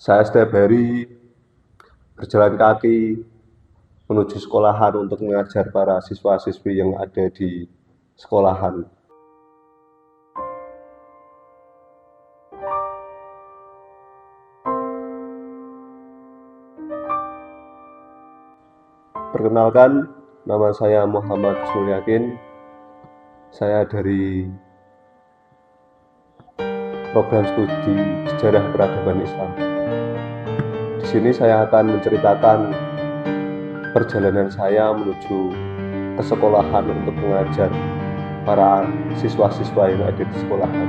Saya setiap hari berjalan kaki menuju sekolahan untuk mengajar para siswa-siswi yang ada di sekolahan. Perkenalkan, nama saya Muhammad Husnul Yakin. Saya dari program studi Sejarah Peradaban Islam. Di sini saya akan menceritakan perjalanan saya menuju ke sekolahan untuk mengajar para siswa-siswa yang ada di sekolahan.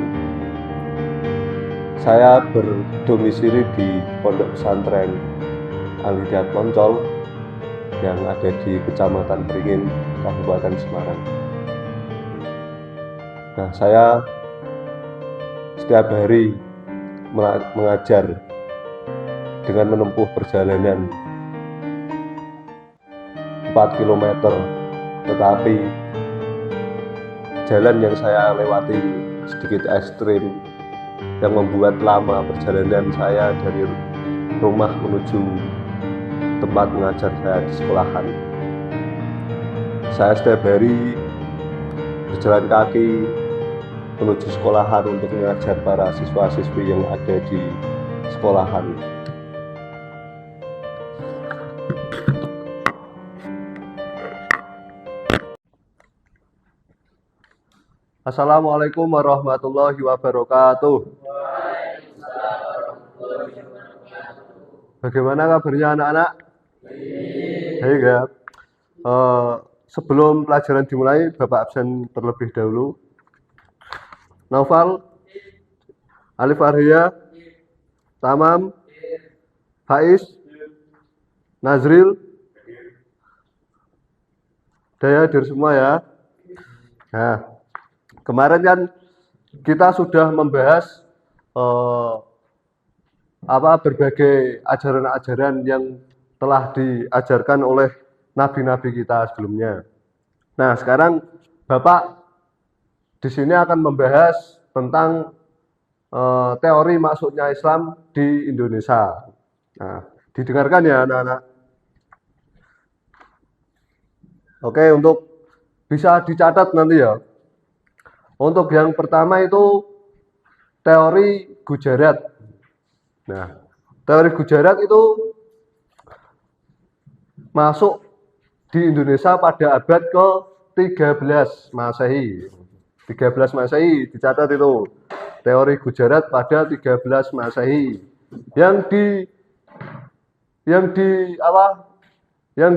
Saya berdomisili di Pondok Pesantren Al-Hidayat Poncol yang ada di Kecamatan Beringin, Kabupaten Semarang. Nah, saya setiap hari mengajar dengan menempuh perjalanan 4 km, tetapi jalan yang saya lewati sedikit ekstrim yang membuat lama perjalanan saya dari rumah menuju tempat mengajar saya di sekolahan. Saya setiap hari berjalan kaki menuju sekolahan untuk mengajar para siswa-siswi yang ada di sekolahan. Assalamualaikum warahmatullahi wabarakatuh. Bagaimana kabarnya anak-anak? Baik ya. Sebelum pelajaran dimulai, Bapak absen terlebih dahulu. Naufal, Alif Arhia, Tamam, Faiz, Nazril, Daya hadir semua ya. Nah, kemarin kan kita sudah membahas berbagai ajaran-ajaran yang telah diajarkan oleh nabi-nabi kita sebelumnya. Nah, sekarang Bapak di sini akan membahas tentang teori masuknya Islam di Indonesia. Nah, didengarkan ya anak-anak. Oke, untuk bisa dicatat nanti ya. Untuk yang pertama itu teori Gujarat. Nah, teori Gujarat itu masuk di Indonesia pada abad ke-13 Masehi. 13 Masehi dicatat itu. Teori Gujarat pada 13 Masehi. Yang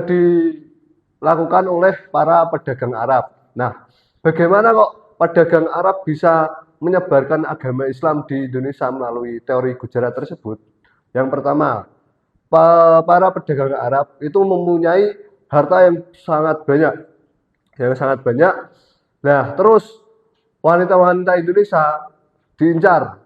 dilakukan oleh para pedagang Arab. Nah, bagaimana kok pedagang Arab bisa menyebarkan agama Islam di Indonesia melalui teori Gujarat tersebut? Yang pertama, para pedagang Arab itu mempunyai harta yang sangat banyak. Nah, terus wanita-wanita Indonesia diincar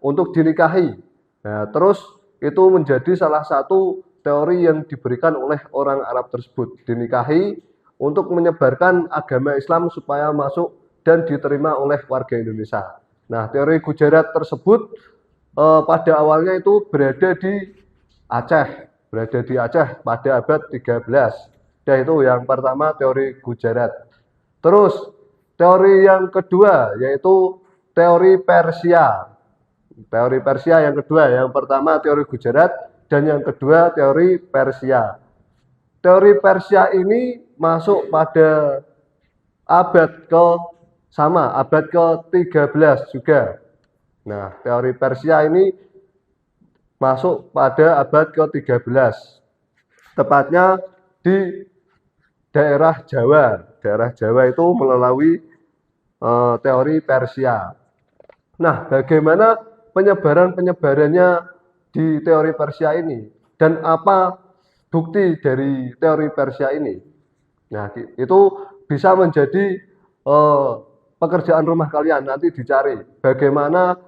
untuk dinikahi. Nah, terus itu menjadi salah satu teori yang diberikan oleh orang Arab tersebut, dinikahi untuk menyebarkan agama Islam supaya masuk dan diterima oleh warga Indonesia. Nah, teori Gujarat tersebut pada awalnya itu berada di Aceh pada abad 13. Dan itu yang pertama teori Gujarat. Terus teori yang kedua yaitu teori Persia. Teori Persia yang kedua, yang pertama teori Gujarat dan yang kedua teori Persia. Teori Persia ini masuk pada abad ke-13 juga. Nah, teori Persia ini masuk pada abad ke-13. Tepatnya di daerah Jawa. Daerah Jawa itu melalui teori Persia. Nah, bagaimana penyebarannya di teori Persia ini? Dan apa bukti dari teori Persia ini? Nah, itu bisa menjadi pekerjaan rumah kalian, nanti dicari bagaimana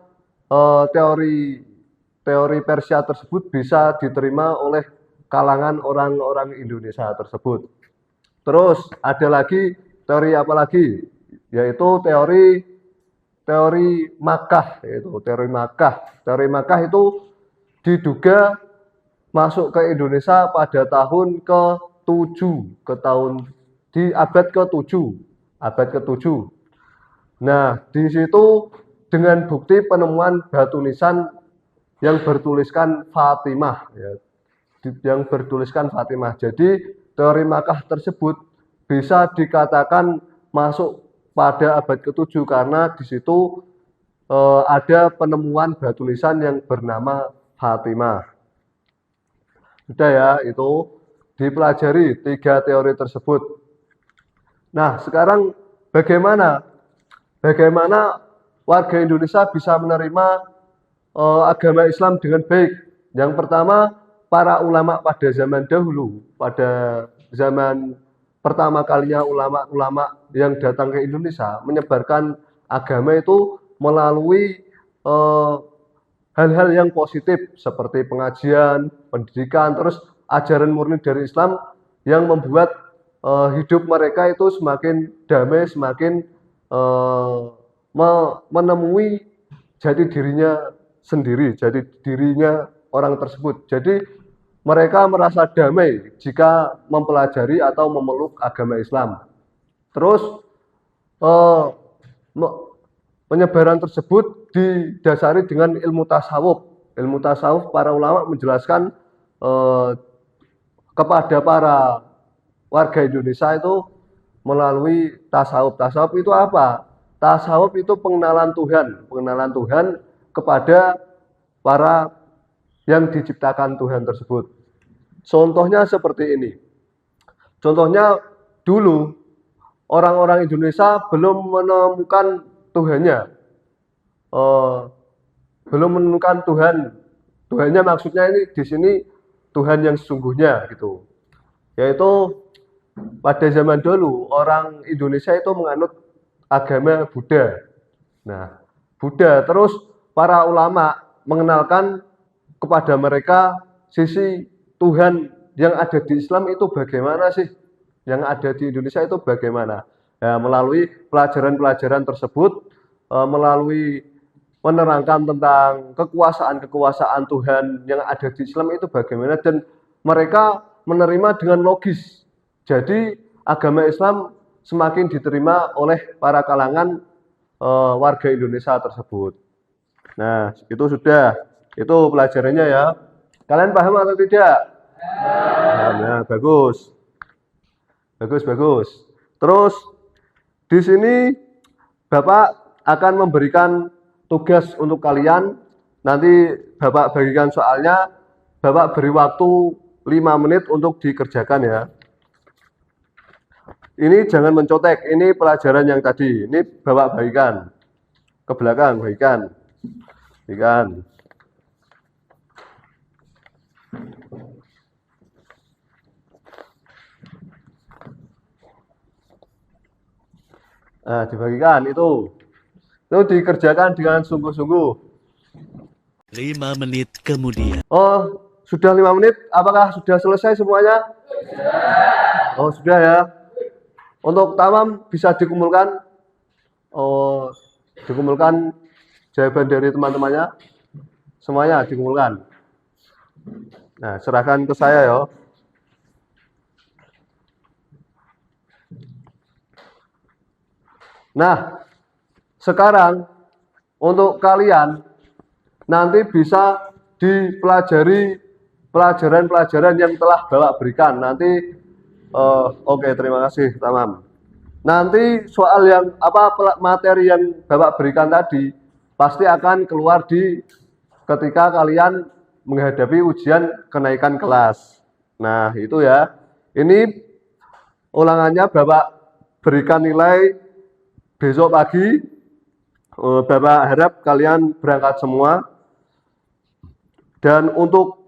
teori Persia tersebut bisa diterima oleh kalangan orang-orang Indonesia tersebut. Terus ada lagi teori apa lagi? Yaitu teori Makkah, yaitu teori Makkah. Teori Makkah itu diduga masuk ke Indonesia pada tahun ke-7, di abad ke-7, abad ke-7. Nah, di situ dengan bukti penemuan batu nisan yang bertuliskan Fatimah, ya, yang bertuliskan Fatimah. Jadi teori Makkah tersebut bisa dikatakan masuk pada abad ke-7 karena di situ ada penemuan batu nisan yang bernama Fatimah. Sudah ya, itu dipelajari 3 teori tersebut. Nah, sekarang bagaimana warga Indonesia bisa menerima agama Islam dengan baik? Yang pertama, para ulama pada zaman dahulu, pada zaman pertama kalinya ulama-ulama yang datang ke Indonesia menyebarkan agama itu melalui hal-hal yang positif seperti pengajian, pendidikan, terus ajaran murni dari Islam yang membuat hidup mereka itu semakin damai, semakin menemui jati dirinya sendiri, jati dirinya orang tersebut. Jadi mereka merasa damai jika mempelajari atau memeluk agama Islam. Terus penyebaran tersebut didasari dengan ilmu tasawuf. Ilmu tasawuf para ulama menjelaskan kepada para warga Indonesia itu melalui tasawuf. Tasawuf itu apa? Tasawuf itu pengenalan Tuhan kepada para yang diciptakan Tuhan tersebut. Contohnya seperti ini. Contohnya dulu orang-orang Indonesia belum menemukan Tuhannya, belum menemukan Tuhannya maksudnya ini di sini Tuhan yang sesungguhnya gitu. Yaitu pada zaman dulu orang Indonesia itu menganut agama Buddha. Nah, Buddha terus para ulama mengenalkan kepada mereka sisi Tuhan yang ada di Islam itu bagaimana sih? Yang ada di Indonesia itu bagaimana? Ya, melalui pelajaran-pelajaran tersebut, melalui menerangkan tentang kekuasaan Tuhan yang ada di Islam itu bagaimana, dan mereka menerima dengan logis. Jadi agama Islam semakin diterima oleh para kalangan warga Indonesia tersebut. Nah, itu sudah, itu pelajarannya ya. Kalian paham atau tidak? Nah, bagus. Terus di sini Bapak akan memberikan tugas untuk kalian. Nanti Bapak bagikan soalnya. Bapak beri waktu 5 menit untuk dikerjakan ya. Ini jangan mencontek. Ini pelajaran yang tadi. Ini Bapak bagikan ke belakang, bagikan. Nah, dibagikan itu dikerjakan dengan sungguh-sungguh. 5 menit kemudian. Oh, sudah 5 menit? Apakah sudah selesai semuanya? Oh, sudah ya. Untuk tamam bisa dikumpulkan. Oh, dikumpulkan jawaban dari teman-temannya. Semuanya dikumpulkan. Nah, serahkan ke saya ya. Nah, sekarang untuk kalian nanti bisa dipelajari pelajaran-pelajaran yang telah Bapak berikan. Nanti oke, terima kasih, tamam. Nanti soal yang materi yang Bapak berikan tadi pasti akan keluar ketika kalian menghadapi ujian kenaikan kelas. Nah, itu ya. Ini ulangannya Bapak berikan nilai besok pagi. Bapak harap kalian berangkat semua. Dan untuk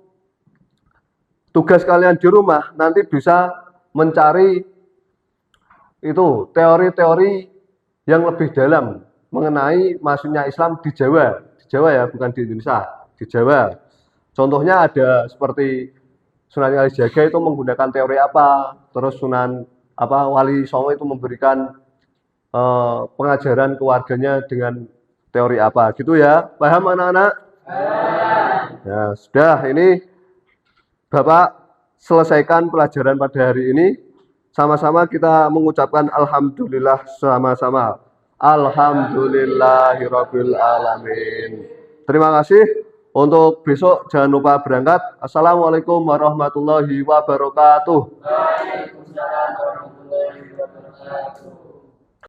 tugas kalian di rumah nanti bisa mencari itu teori-teori yang lebih dalam mengenai masuknya Islam di Jawa. Di Jawa ya, bukan di Indonesia, di Jawa. Contohnya ada seperti Sunan Kalijaga itu menggunakan teori apa, terus Sunan Wali Songo itu memberikan pengajaran keluarganya dengan teori apa, gitu ya. Paham anak-anak? Ya, sudah ini Bapak selesaikan pelajaran pada hari ini. Sama-sama kita mengucapkan alhamdulillah sama-sama. Alhamdulillahirabbil alamin. Terima kasih. Untuk besok jangan lupa berangkat. Assalamualaikum warahmatullahi wabarakatuh. Waalaikumsalam warahmatullahi wabarakatuh.